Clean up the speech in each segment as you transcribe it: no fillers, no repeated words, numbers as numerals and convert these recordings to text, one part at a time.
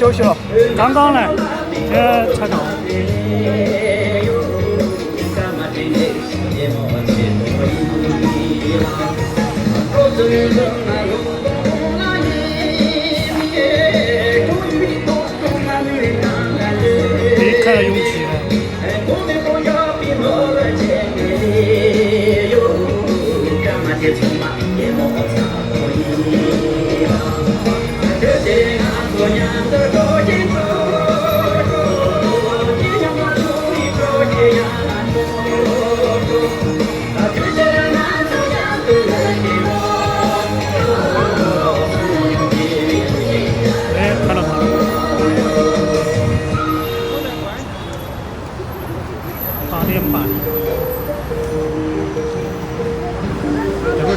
休息了，刚刚来，才到。离开了永吉了。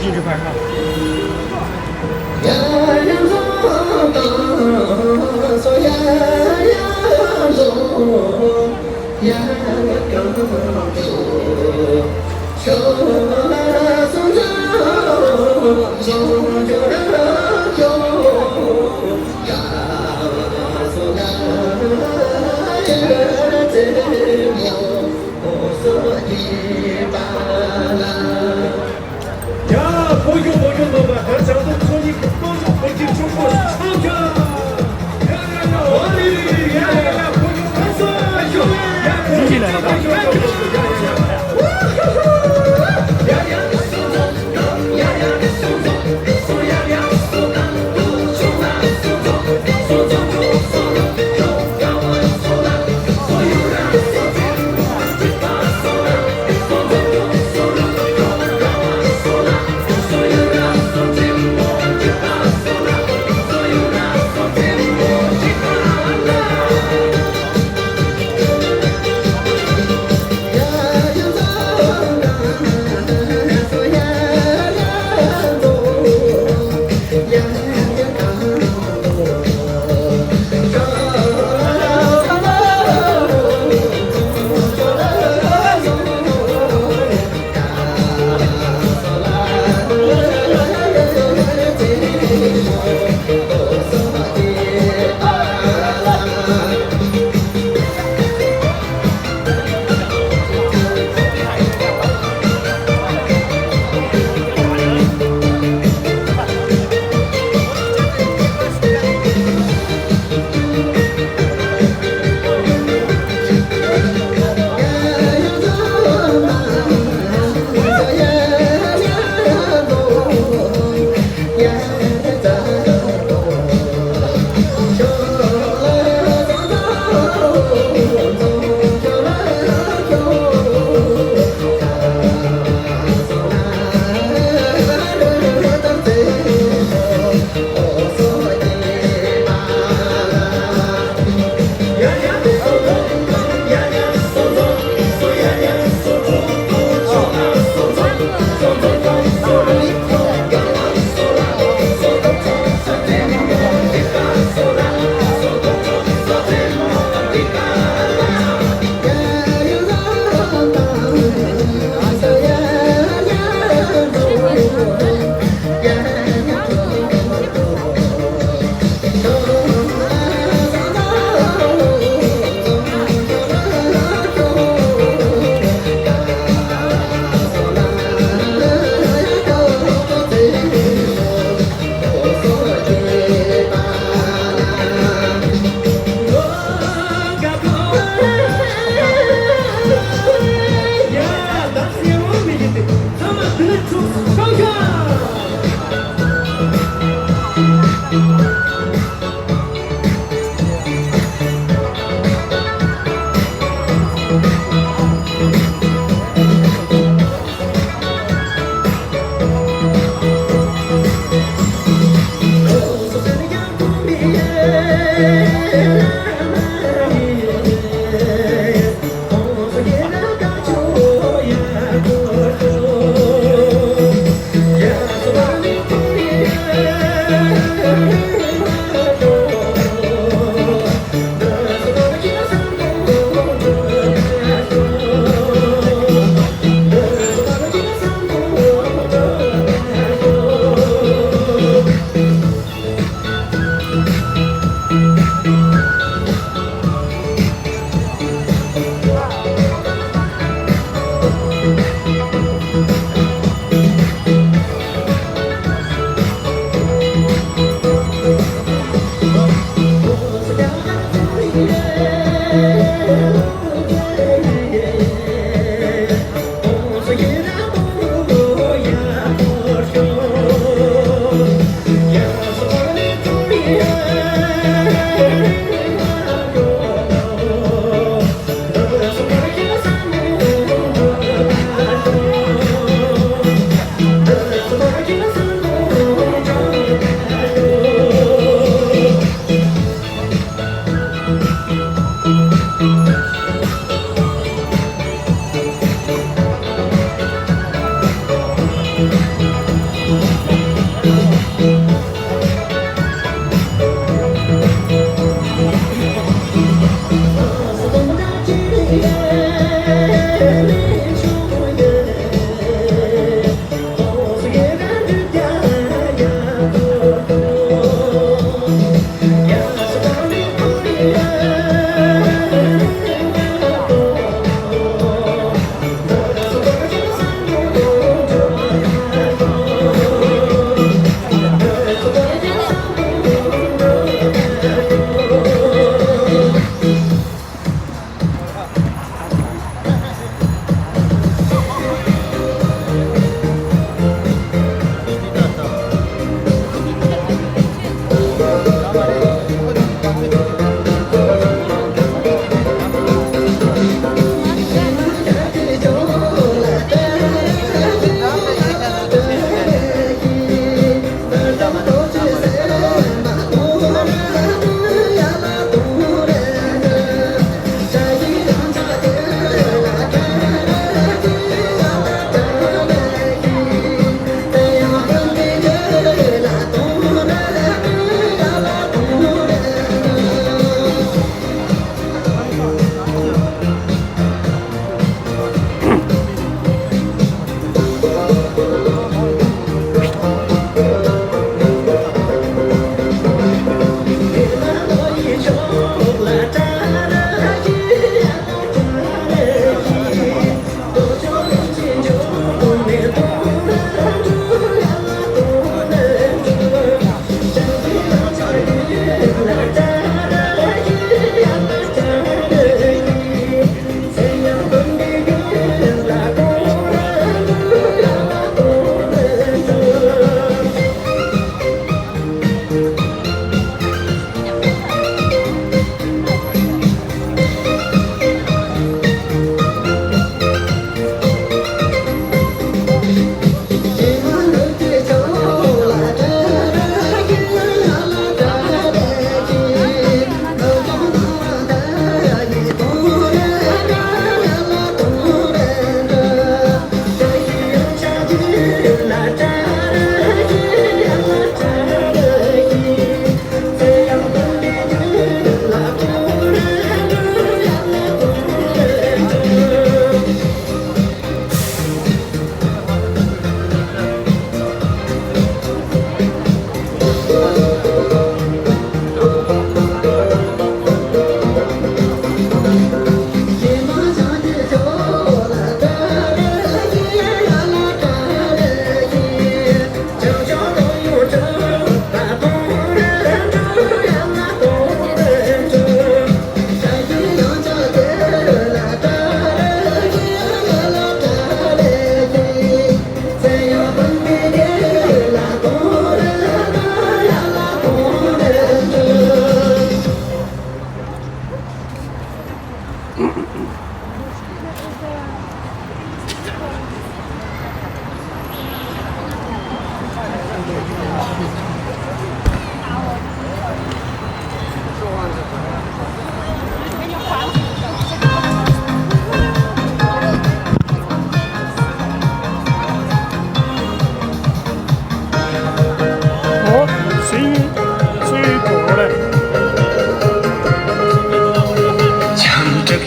进去拍哈。进来了吧？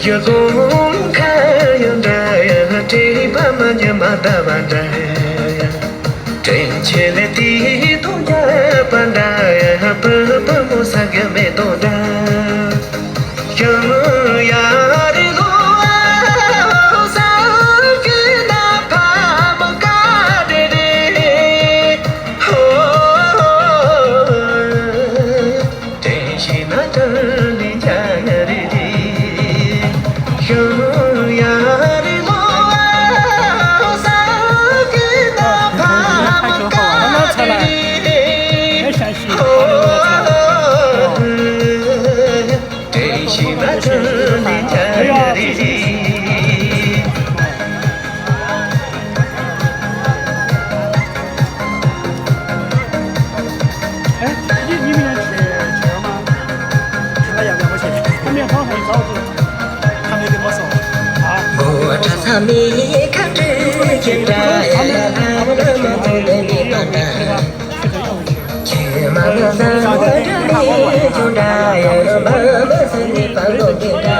Yagum kayandaya te pamanya mata bandaya Tenchele toya pandaya papa mosagya me toda Yari go sakina pamakade Tenshina tali jayari Ami kate jenda ya ramani banda Chema banda jenda ya ramani pango jenda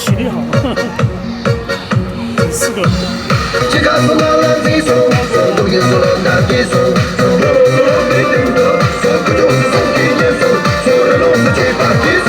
体力好，4个。这个是老人的手，手都也是老男的手，手罗罗罗罗没顶多，手不就是手给你手，手的罗是去把的手。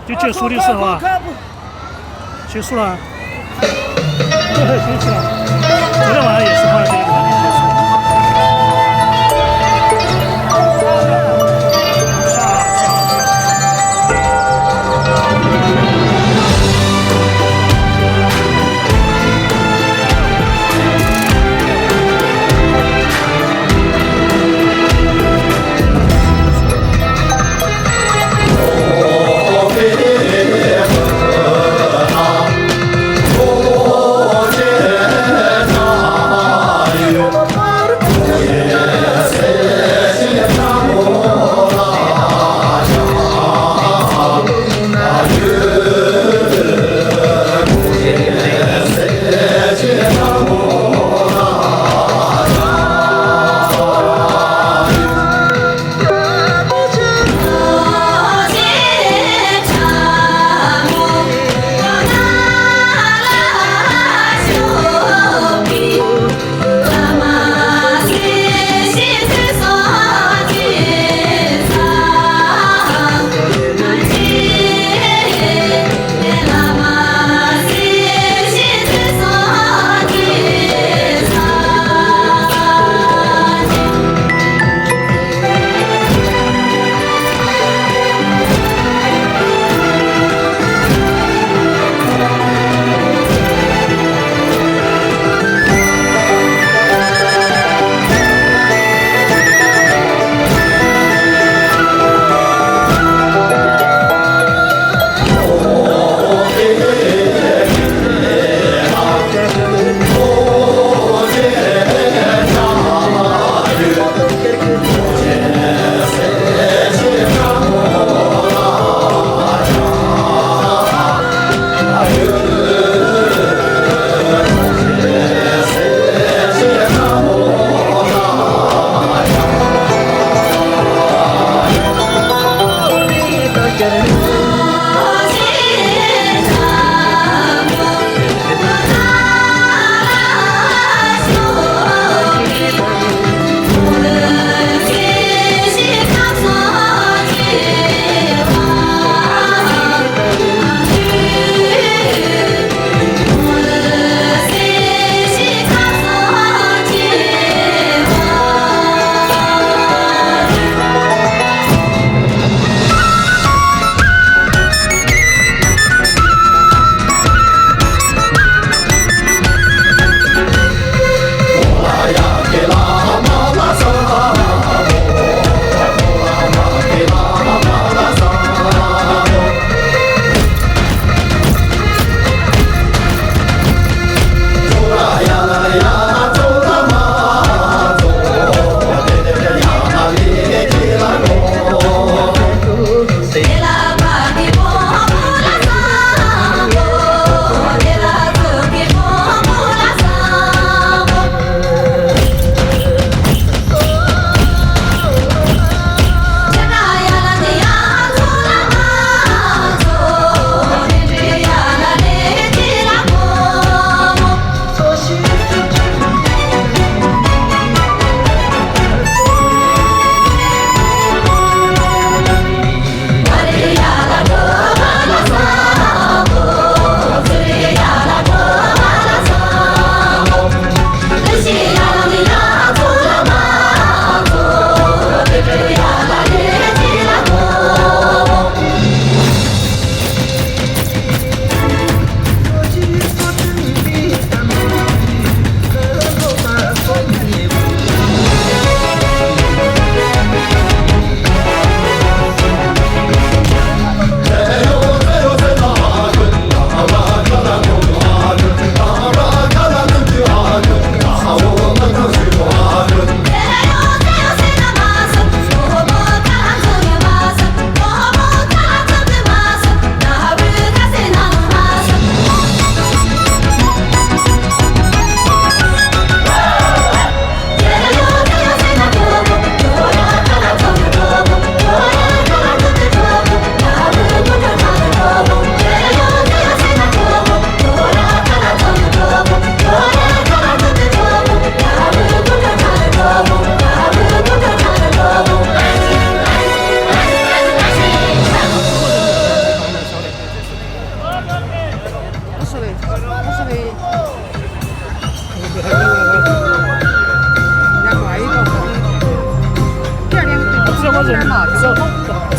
就结束的时候啊，结束了，休息了。昨天晚上也是放在这里面结束。我见他。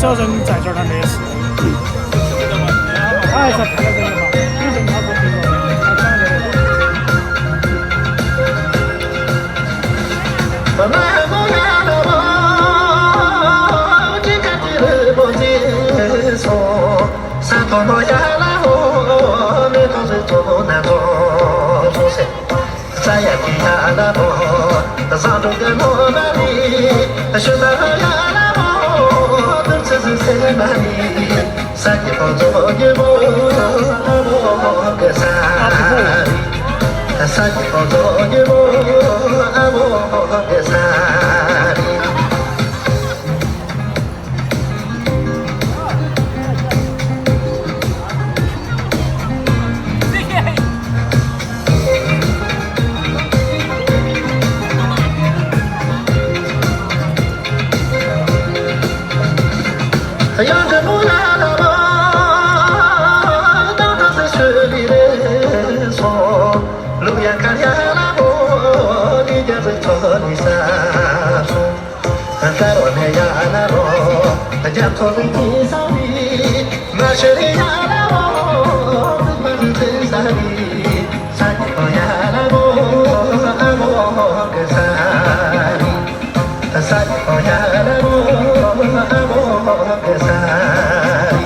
只要人在这儿，他没事。他还是要看到人的嘛，有人他不听说，他讲这个。养着木兰的马，当它在水里的sol，路沿看呀那波，你家在托你沙树，在我那呀那罗，家托的你沙里，那是你呀那罗，那是你沙里，沙里头呀那罗，阿罗个沙里，沙里头呀那罗，阿罗个沙里。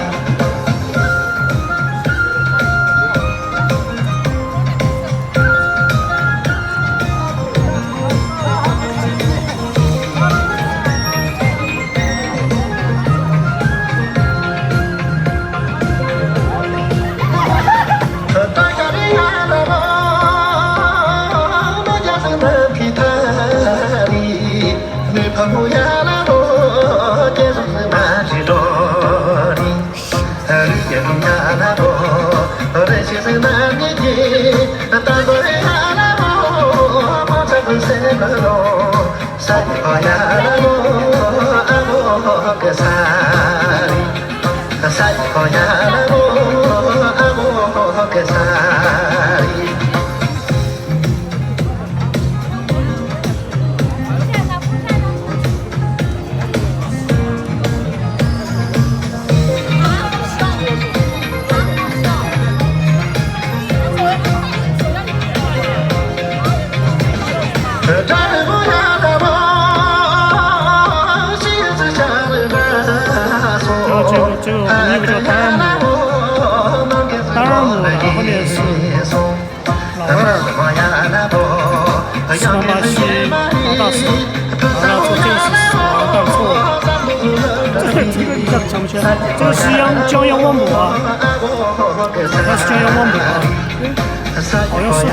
sai koyana bo amo kesari这个那个叫达尔木，达尔木，然后后面是老二，斯巴巴西，老大师，然后这个是老大错，这个你想不起来？这个是江阳王母啊，那是江阳王母啊，好像是。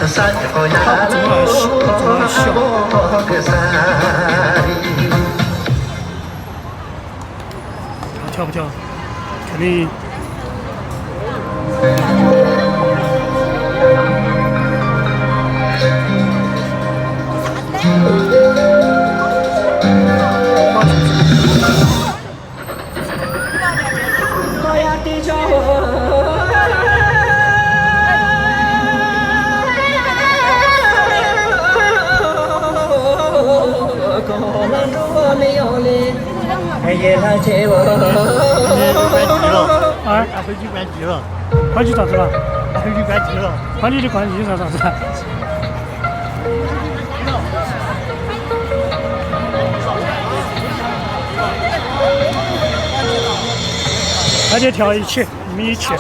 他怎么来笑？跳不跳？肯定。啊！回去关机了，关机咋子了？回去关机了，关机就关机，啥子？大家跳一起，你们一起。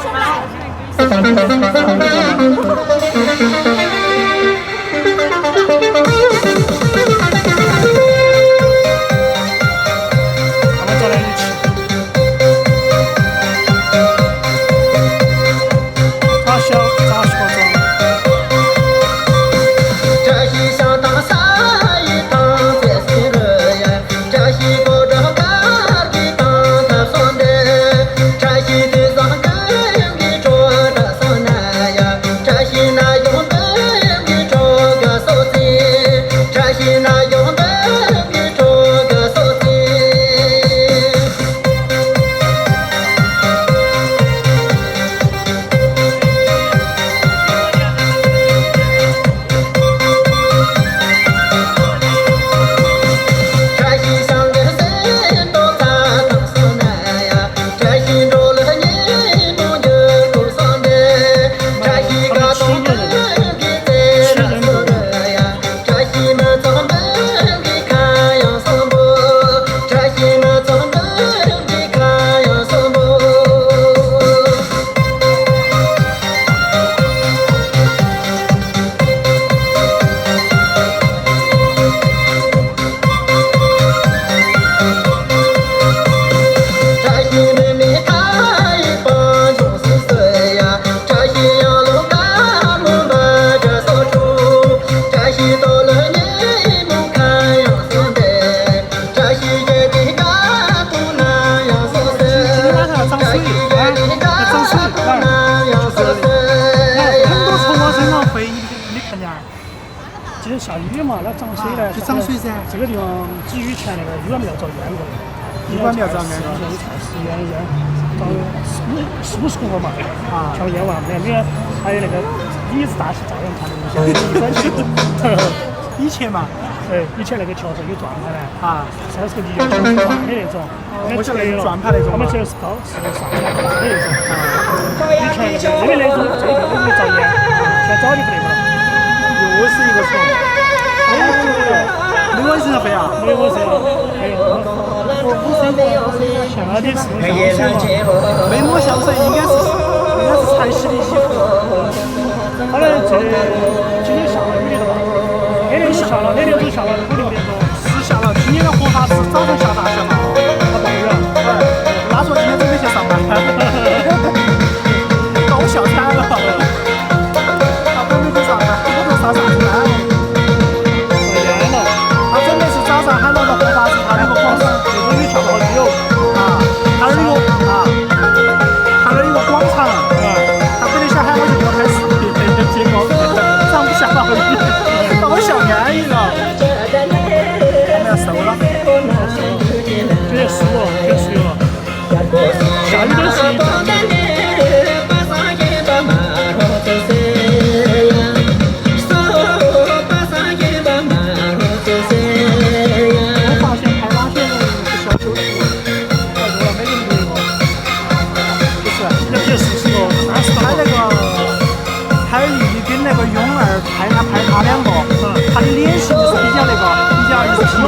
今天下雨嘛，那涨水呢？就涨水噻。这个地方几雨前那个鱼丸庙遭淹过的，鱼丸庙遭淹过，有菜市淹到50公分嘛，啊，全部淹完了。那边还有那个李子大戏照样看的，以前嘛，以前那个桥上有转盘的啊，30个泥就转的那种。我晓得有转盘那种。他们这是高是上下的那种。以前因为那种这个容易遭淹，现在早就不那个了。又是一个虫，没往身上飞啊？没往身上，没有。夏天是香水嘛？没抹香水，应该是才洗的衣服。好像今天下了雨了吧？那天是下了，那天都下了5、6点钟。是下了，今年的活法是早上下大雪嘛？他暴雨了。他说今天准备去上班，搞笑惨了。他准备去上班，我都上啥子班了？遭淹了。他准备是早上喊那个活法是他那个广场，这种雨下了好久啊，他那有他那有个广场，他本来想喊我去给他拍视频，结果上不下了雨，把我笑安逸了。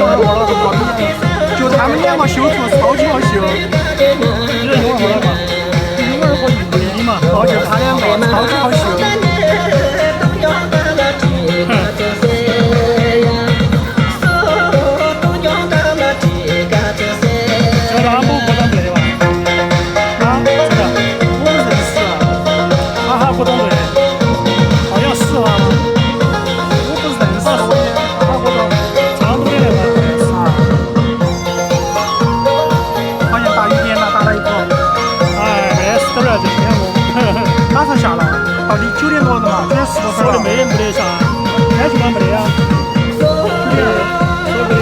玩了个毛病，就他们两个修图超级好修。你这有玩了吧？有玩过你嘛？哦，就他两个超级好修。这个阿姆不当队的吧？啊，真的？我不认识啊，他还不当队，好像是吧？我不认识我也他不懂常州的那个。啊。好像大雨点了，打了一个，哎，没事的了，就天空。马上下了，到底9点多了嘛，9点10多分了。说的没得啥，天气嘛没得呀。说没得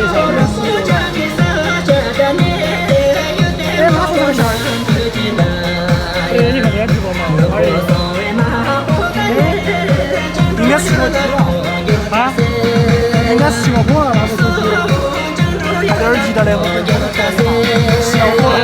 啥。哎，马上就下了。对，你看天气不嘛？哎，应该是个鸡了，啊，应该是个火了，那个手机，戴着耳机的嘞，我感觉小火了。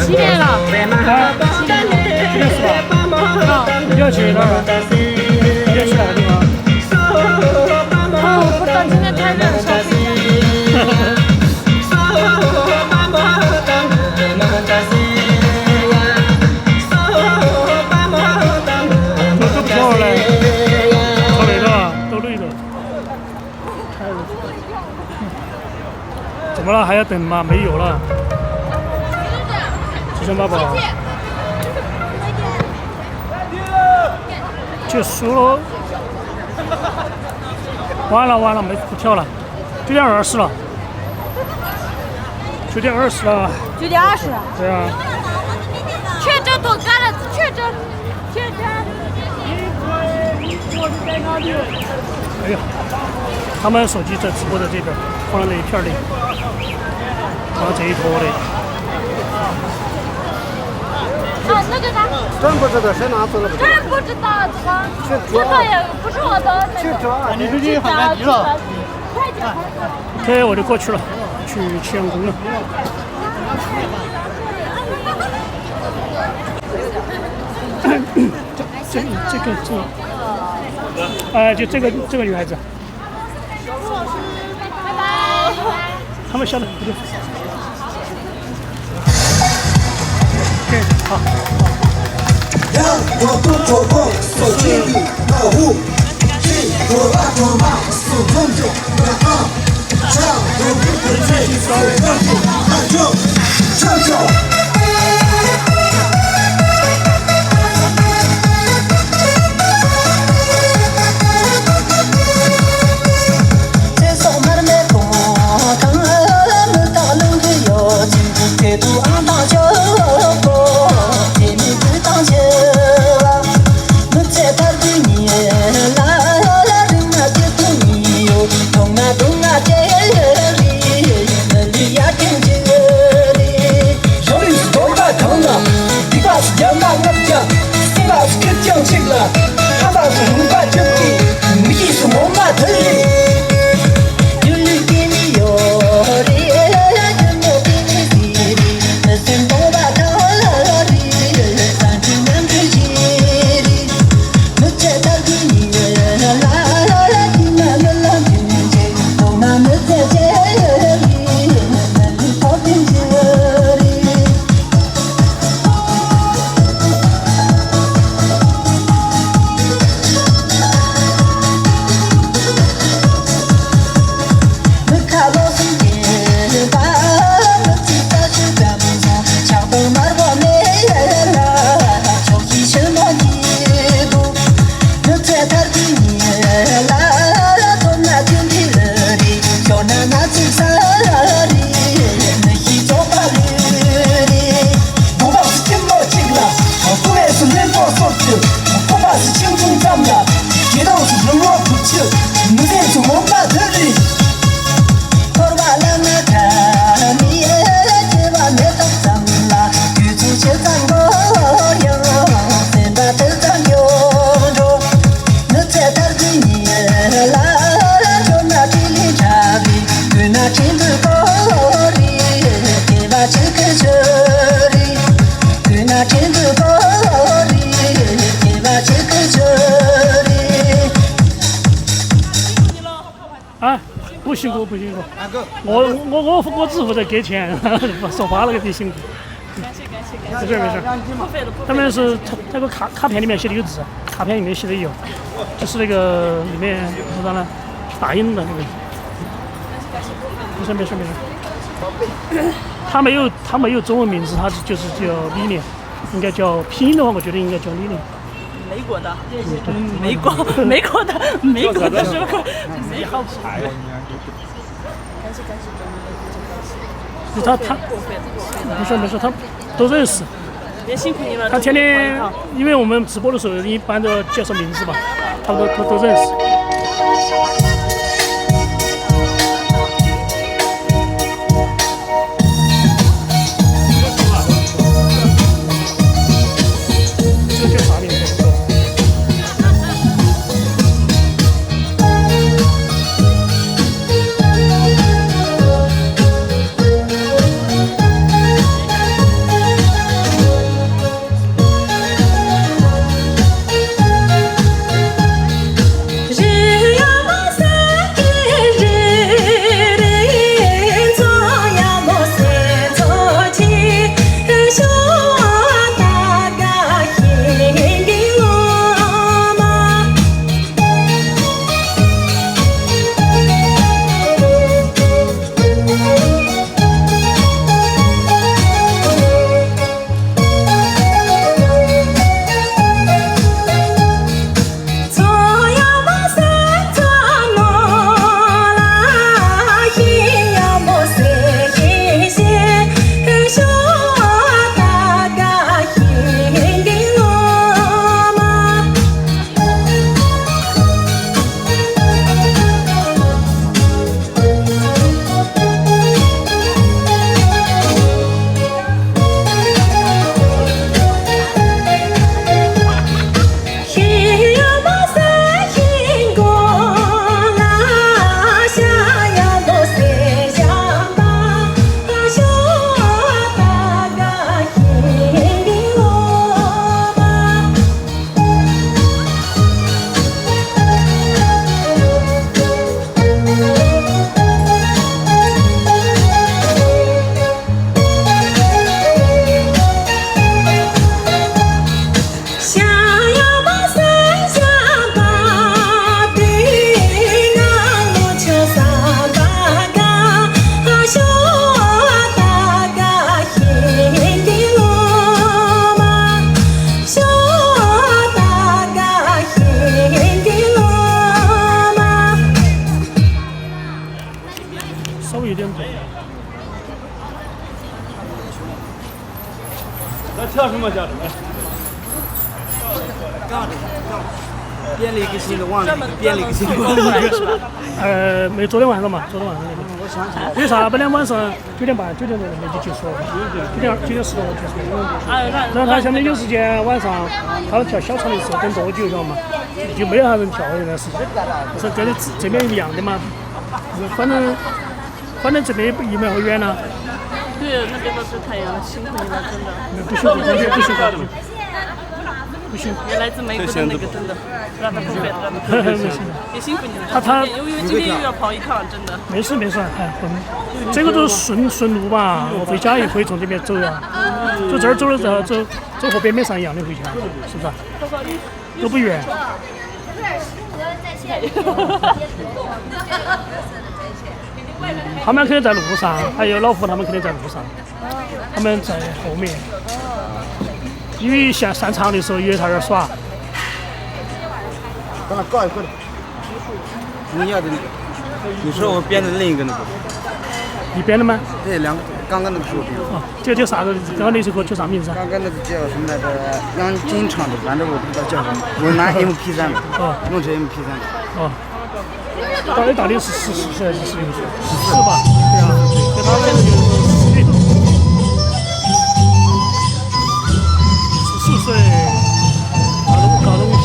7点了，啊，今天是吧？啊，你要去哪儿啊？你要去哪个地方？哦，不知道今天太热了，消费一下。都不错嘞，超累的，都累的。怎么了？还要等吗？没有了。7,800。结束了。完了，没不跳了。9点20了。9点20了。 9点20。对啊。确诊都干了，确诊。哎呀，他们手机在直播的这边，放了那一片儿的，放了这一坨的。啊，那个啥，真不知道谁拿走了不知道。真不知道这个也不是我的那个。你最近很干急了。快点，快点。对，我就过去了，去庆阳宫了。这个，哎，就这个女孩子，拜拜。他们笑的不对。对，好。让我不做梦，手机里保护，去我爱我妈，手痛就让这样我不会再手让你那就唱首。不辛苦，不辛苦。我只负责给钱，说话那个比辛苦。没事没事。他们是那个卡片里面写的有字，卡片里面写的有，就是那个里面是啥呢？打印的那个。没事。他没有中文名字，他就是叫李莲，应该叫拼音的话，我觉得应该叫李莲。美国的时候，你好牌。他没事，他都认识。也辛苦你了。他天天，因为我们直播的时候一般都介绍名字嘛，他都认识。这叫啥名字？跳什么叫什么？编了一个新的，忘了编了一个新的。没昨天晚上嘛，昨天晚上那个。我想起来，为啥本来晚上9点半、9点多就结束了？9点10多结束了。然后他下面有时间晚上，他跳小长的时候等多久，晓得嘛？就没有啥人跳这段时间。是跟这边一样的嘛？反正这边也没好远呢。对，那边都是太阳，辛苦你了，真的。不辛苦，完全不辛苦。不辛苦。也来自美国的那个，真的，让他不费了，让他不费了。也辛苦你了。因为今天又要跑一趟，真的。没事，这个都是顺路吧，我回家也可以从这边走呀。走这儿走了之后走和边上一样的回家，是不是？都不远。他们肯定在路上，还有老胡他们肯定在路上，他们在后面。因为上场的时候约他那儿耍。帮他告一个的，你要的那个，你说我编的另一个那个。你编的吗？对，两个，刚刚那个是我编的。哦，这叫啥子？刚刚那首歌叫啥名字啊？刚刚那个叫什么来着？杨金唱的，反正我不知道叫什么。我拿 MP3 的，弄成 MP3 的。哦。到底是14岁还是16岁？14吧。对啊，对他那个就是14岁，搞东西。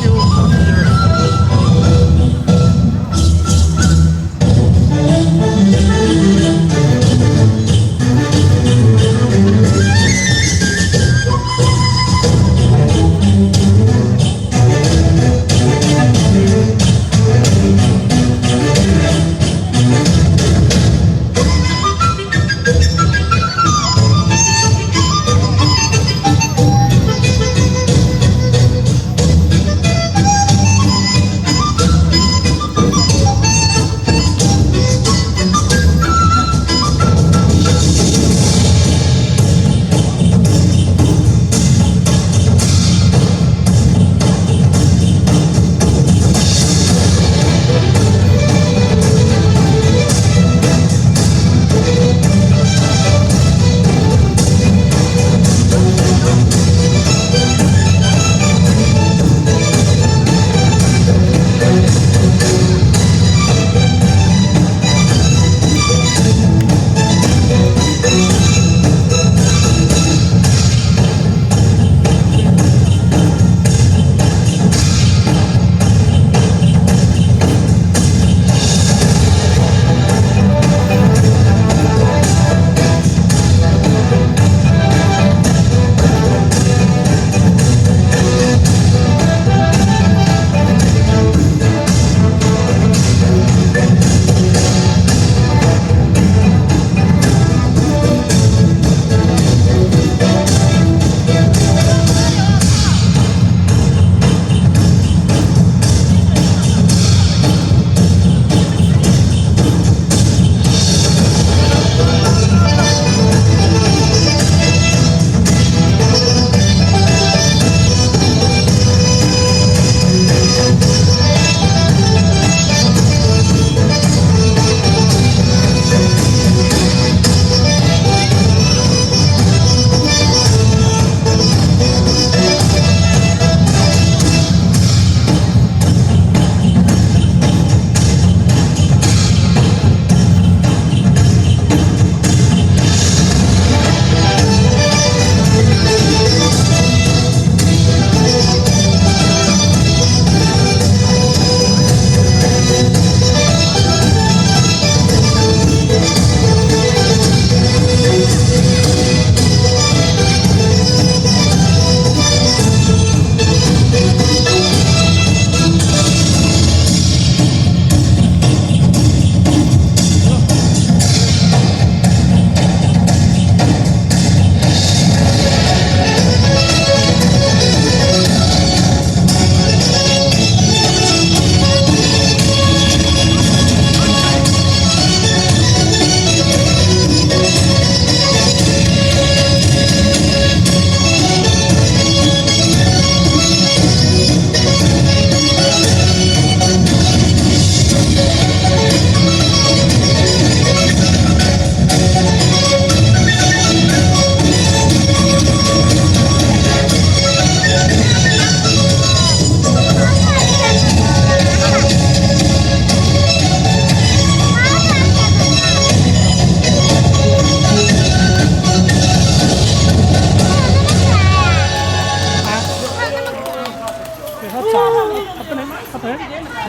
它本来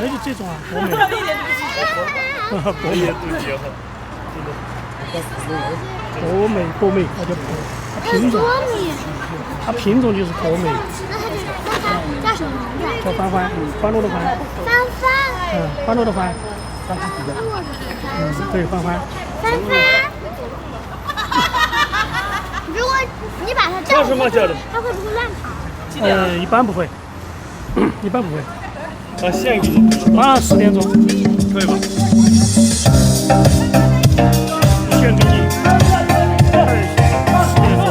就这种啊，博美，博美对结合，博美，它叫它品种，它品种就是博美。那它叫什么名字？叫欢欢，欢乐的欢。帆帆。欢乐的欢。对，欢欢。帆帆。如果你把它叫什么叫的？它会不会乱跑？一般不会，一般不会。下一个晚上10点钟，可以吧？献给你。10点钟。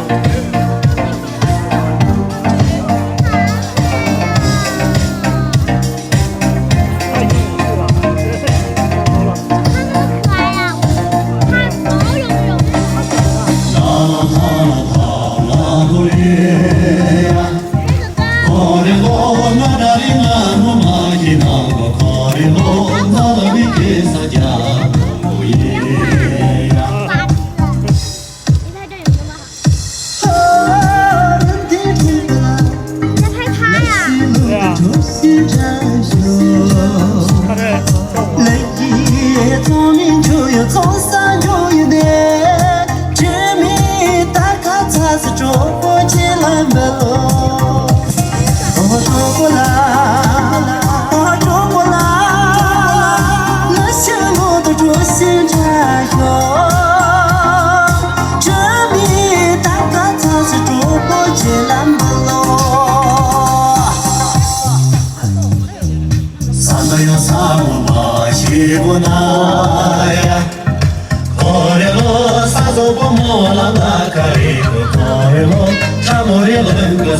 可爱呀，它毛茸茸的。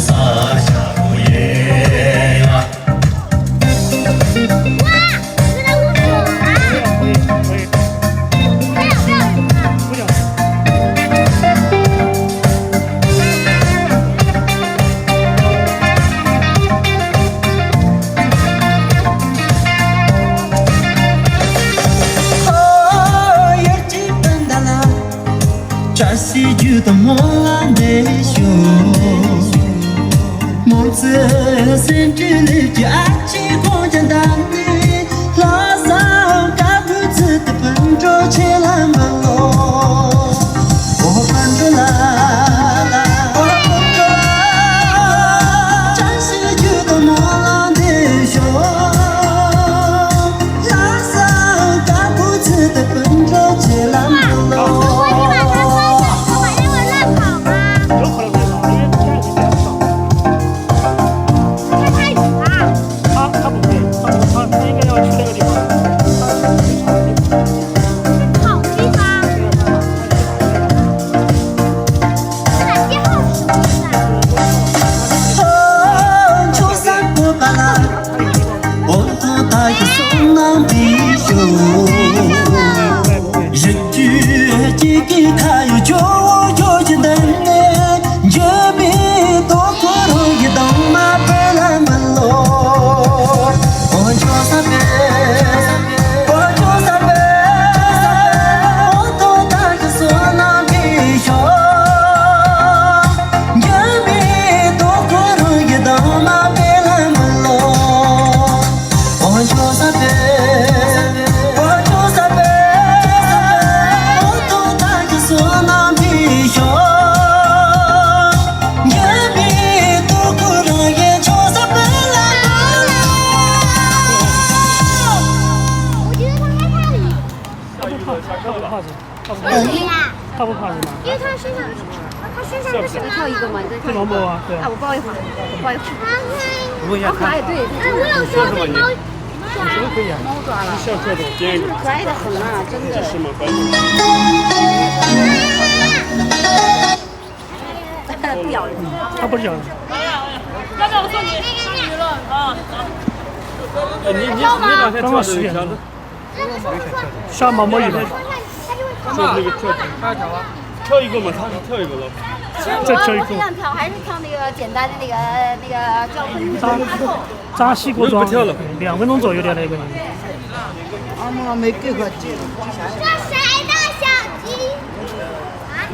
他不怕是吗？因为他身上的是跳一个嘛，你再跳一个。这毛毛啊，对啊。我抱一会儿，我抱一会儿。问一下好可爱，对。我有说被猫抓什么可以啊？猫抓了。像这种编一个，可爱的很啊，真的。这是吗？关键。不咬人。它不是咬人。要不要我送你上娱乐啊？你哪天跳这个跳的？像毛毛一样。就那个跳，跳一个嘛，他是跳一个了。再跳一个。这样跳还是跳那个简单的那个叫扎西国桩，2分钟左右的那个。俺们没给过鸡。这谁的小鸡？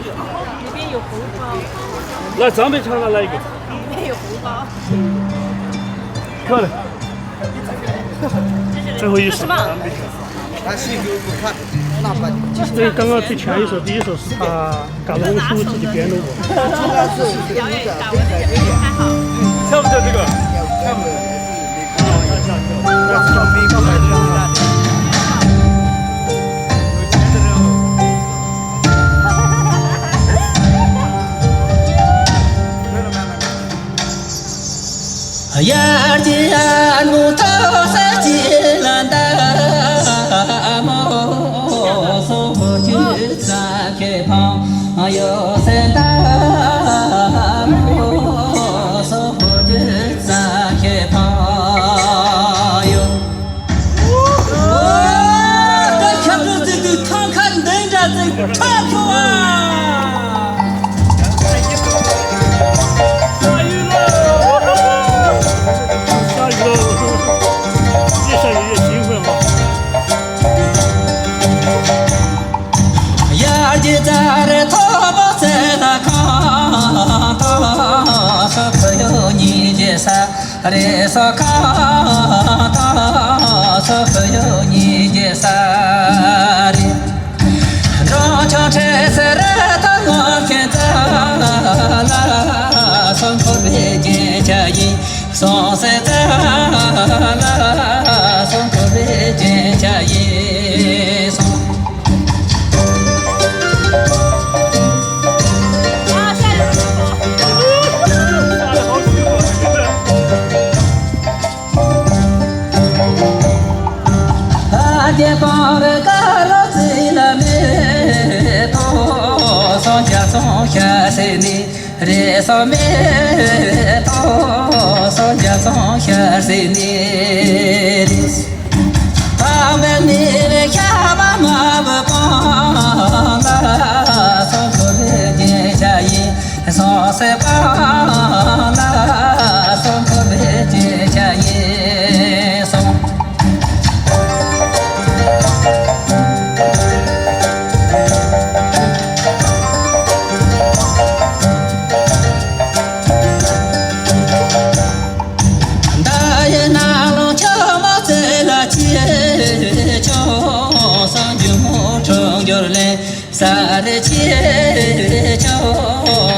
里边有红包。来，张北唱的来一个。里面有红包。漂亮。最后一首。对，刚刚最前一首，第一首是他嘎龙叔自己编的舞。跳不跳这个？跳不跳？呀的呀，路头三几难得，莫说就咱开旁有三大，莫说就咱开旁有。这看着这个看看人家这个唱出啊！Re so ka ta so yo ni je sa re ro cha che se re ta ngo ke ta la so ko be je cha yi so se ta la so ko be je cha yi so Hãy subscribe cho kênh Ghiền Mì Gõ để không bỏ sa re che cho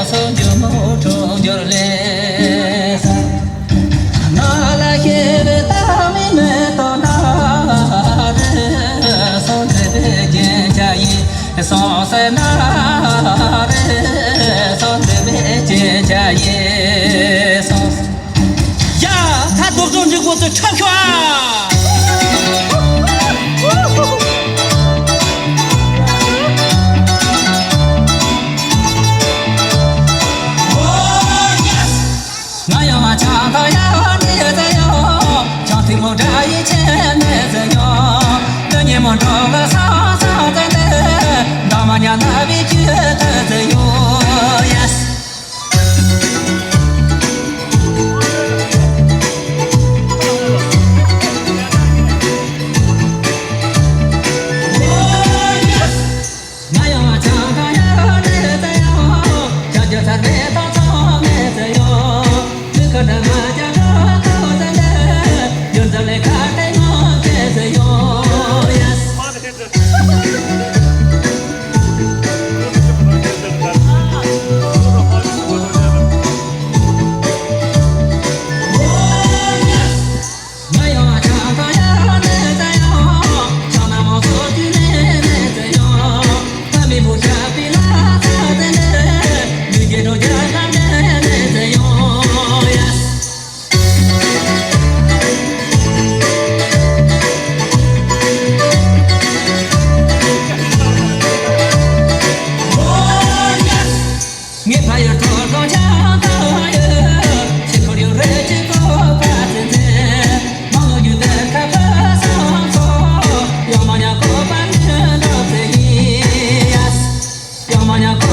so yo mo cho yo le sa na la ke ve ta mi me to na re so de je cha yi so se na re so de je cha yi so ya ta do zhong ji guo de chang chuan cha ta ya ni ta yo cha ti mo da yi chen ne ze yo de ni mo do la sa sa de de da ma nya na bi ju de ze yo yes na yo cha ta ya ni ta yo cha cha ta de ta cha ne ze yo Hãy subscribe cho kênh Ghiền Mì Gõ để không bỏ lỡ những video Yamanya ko